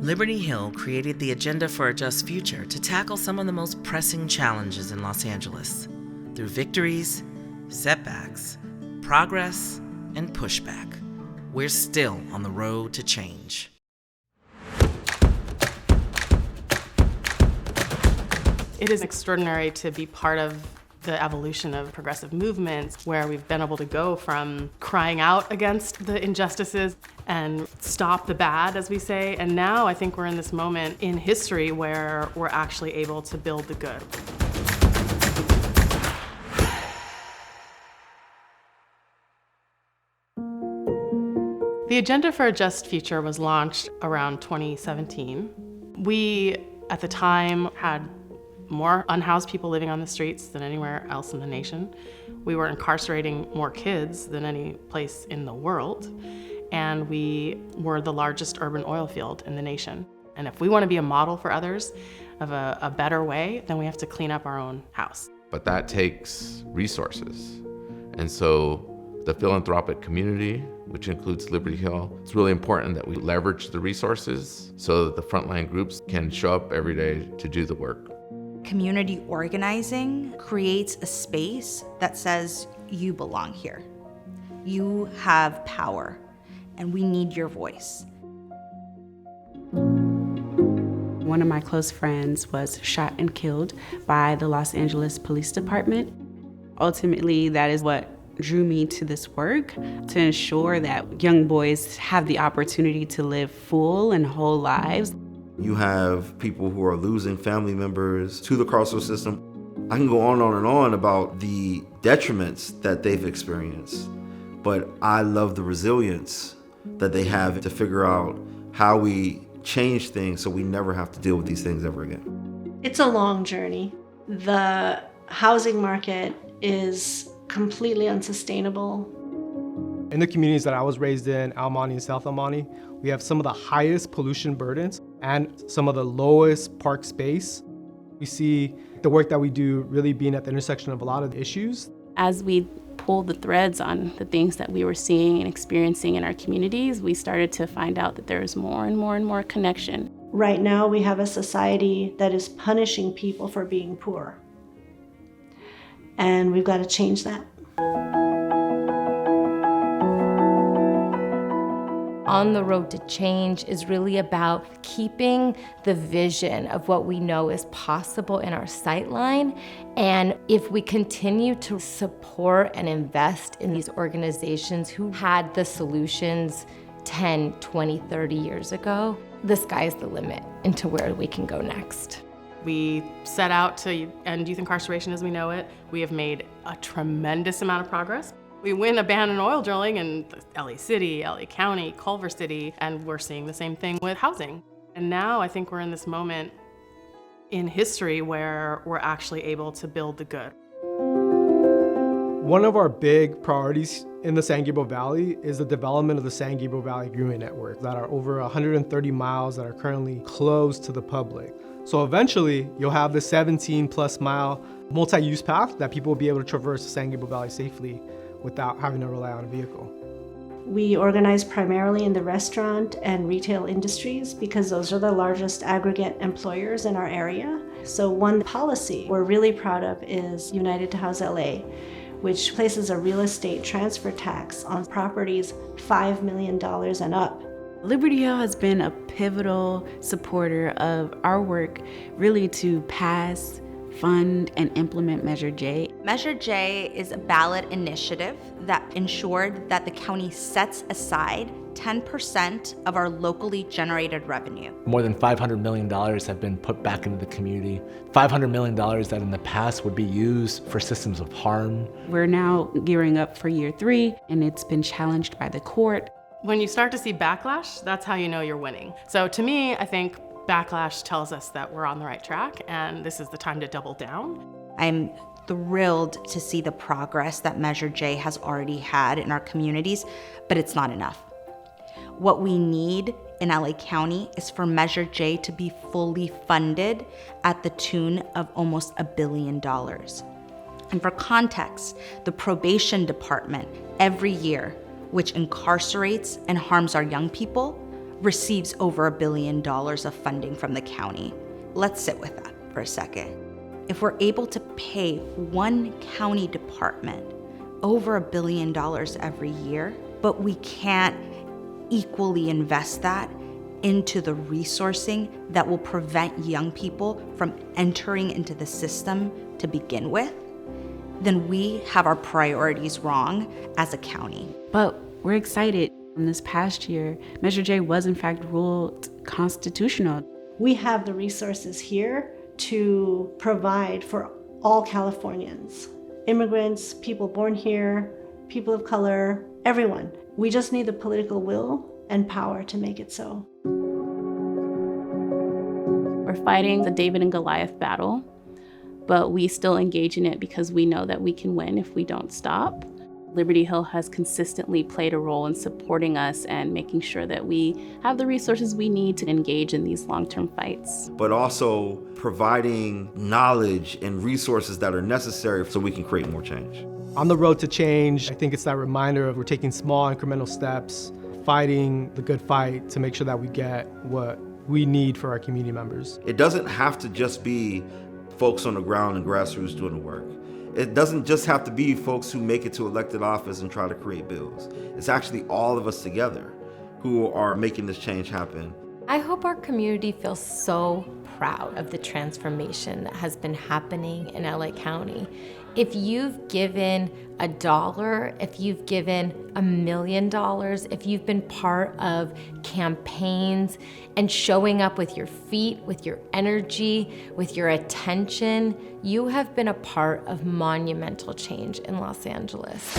Liberty Hill created the Agenda for a Just Future to tackle some of the most pressing challenges in Los Angeles through victories, setbacks, progress, and pushback. We're still on the road to change. It is extraordinary to be part of the evolution of progressive movements where we've been able to go from crying out against the injustices and stop the bad, as we say, and now I think we're in this moment in history where we're actually able to build the good. The Agenda for a Just Future was launched around 2017. We, at the time, had more unhoused people living on the streets than anywhere else in the nation. We were incarcerating more kids than any place in the world. And we were the largest urban oil field in the nation. And if we want to be a model for others of a better way, then we have to clean up our own house. But that takes resources. And so the philanthropic community, which includes Liberty Hill, it's really important that we leverage the resources so that the frontline groups can show up every day to do the work. Community organizing creates a space that says, you belong here. You have power, and we need your voice. One of my close friends was shot and killed by the Los Angeles Police Department. Ultimately, that is what drew me to this work, to ensure that young boys have the opportunity to live full and whole lives. You have people who are losing family members to the carceral system. I can go on and on about the detriments that they've experienced, but I love the resilience that they have to figure out how we change things so we never have to deal with these things ever again. It's a long journey. The housing market is completely unsustainable. In the communities that I was raised in, El Monte and South El Monte, we have some of the highest pollution burdens and some of the lowest park space. We see the work that we do really being at the intersection of a lot of issues. As we pulled the threads on the things that we were seeing and experiencing in our communities, we started to find out that there is more and more and more connection. Right now, we have a society that is punishing people for being poor. And we've got to change that. On the Road to Change is really about keeping the vision of what we know is possible in our sightline. And if we continue to support and invest in these organizations who had the solutions 10, 20, 30 years ago, the sky's the limit into where we can go next. We set out to end youth incarceration as we know it. We have made a tremendous amount of progress. We win abandoned oil drilling in LA City, LA County, Culver City, and we're seeing the same thing with housing. And now I think we're in this moment in history where we're actually able to build the good. One of our big priorities in the San Gabriel Valley is the development of the San Gabriel Valley Greenway Network that are over 130 miles that are currently closed to the public. So eventually, you'll have the 17+ mile multi-use path that people will be able to traverse the San Gabriel Valley safely without having to rely on a vehicle. We organize primarily in the restaurant and retail industries because those are the largest aggregate employers in our area. So one policy we're really proud of is United to House LA, which places a real estate transfer tax on properties $5 million and up. Liberty Hill has been a pivotal supporter of our work really to pass, fund, and implement Measure J. Measure J is a ballot initiative that ensured that the county sets aside 10% of our locally generated revenue. More than $500 million have been put back into the community. $500 million that in the past would be used for systems of harm. We're now gearing up for year 3, and it's been challenged by the court. When you start to see backlash, that's how you know you're winning. So to me, I think backlash tells us that we're on the right track, and this is the time to double down. I'm thrilled to see the progress that Measure J has already had in our communities, but it's not enough. What we need in LA County is for Measure J to be fully funded at the tune of almost $1 billion. And for context, the probation department every year, which incarcerates and harms our young people, receives over $1 billion of funding from the county. Let's sit with that for a second. If we're able to pay one county department over $1 billion every year, but we can't equally invest that into the resourcing that will prevent young people from entering into the system to begin with, then we have our priorities wrong as a county. But we're excited. In this past year, Measure J was in fact ruled constitutional. We have the resources here to provide for all Californians, immigrants, people born here, people of color, everyone. We just need the political will and power to make it so. We're fighting the David and Goliath battle, but we still engage in it because we know that we can win if we don't stop. Liberty Hill has consistently played a role in supporting us and making sure that we have the resources we need to engage in these long-term fights. But also providing knowledge and resources that are necessary so we can create more change. On the road to change, I think it's that reminder of we're taking small incremental steps, fighting the good fight to make sure that we get what we need for our community members. It doesn't have to just be folks on the ground and grassroots doing the work. It doesn't just have to be folks who make it to elected office and try to create bills. It's actually all of us together who are making this change happen. I hope our community feels so proud of the transformation that has been happening in LA County. If you've given $1, if you've given $1 million, if you've been part of campaigns and showing up with your feet, with your energy, with your attention, you have been a part of monumental change in Los Angeles.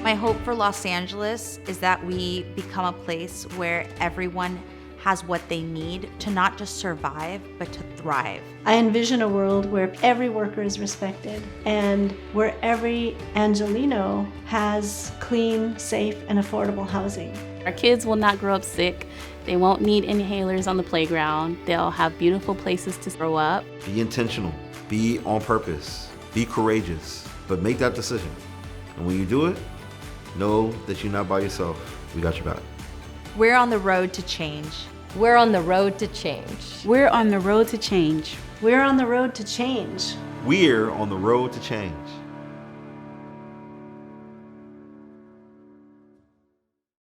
My hope for Los Angeles is that we become a place where everyone has what they need to not just survive, but to thrive. I envision a world where every worker is respected and where every Angelino has clean, safe, and affordable housing. Our kids will not grow up sick. They won't need inhalers on the playground. They'll have beautiful places to grow up. Be intentional, be on purpose, be courageous, but make that decision. And when you do it, know that you're not by yourself. We got your back. We're on the road to change. We're on the road to change. We're on the road to change. We're on the road to change. We're on the road to change.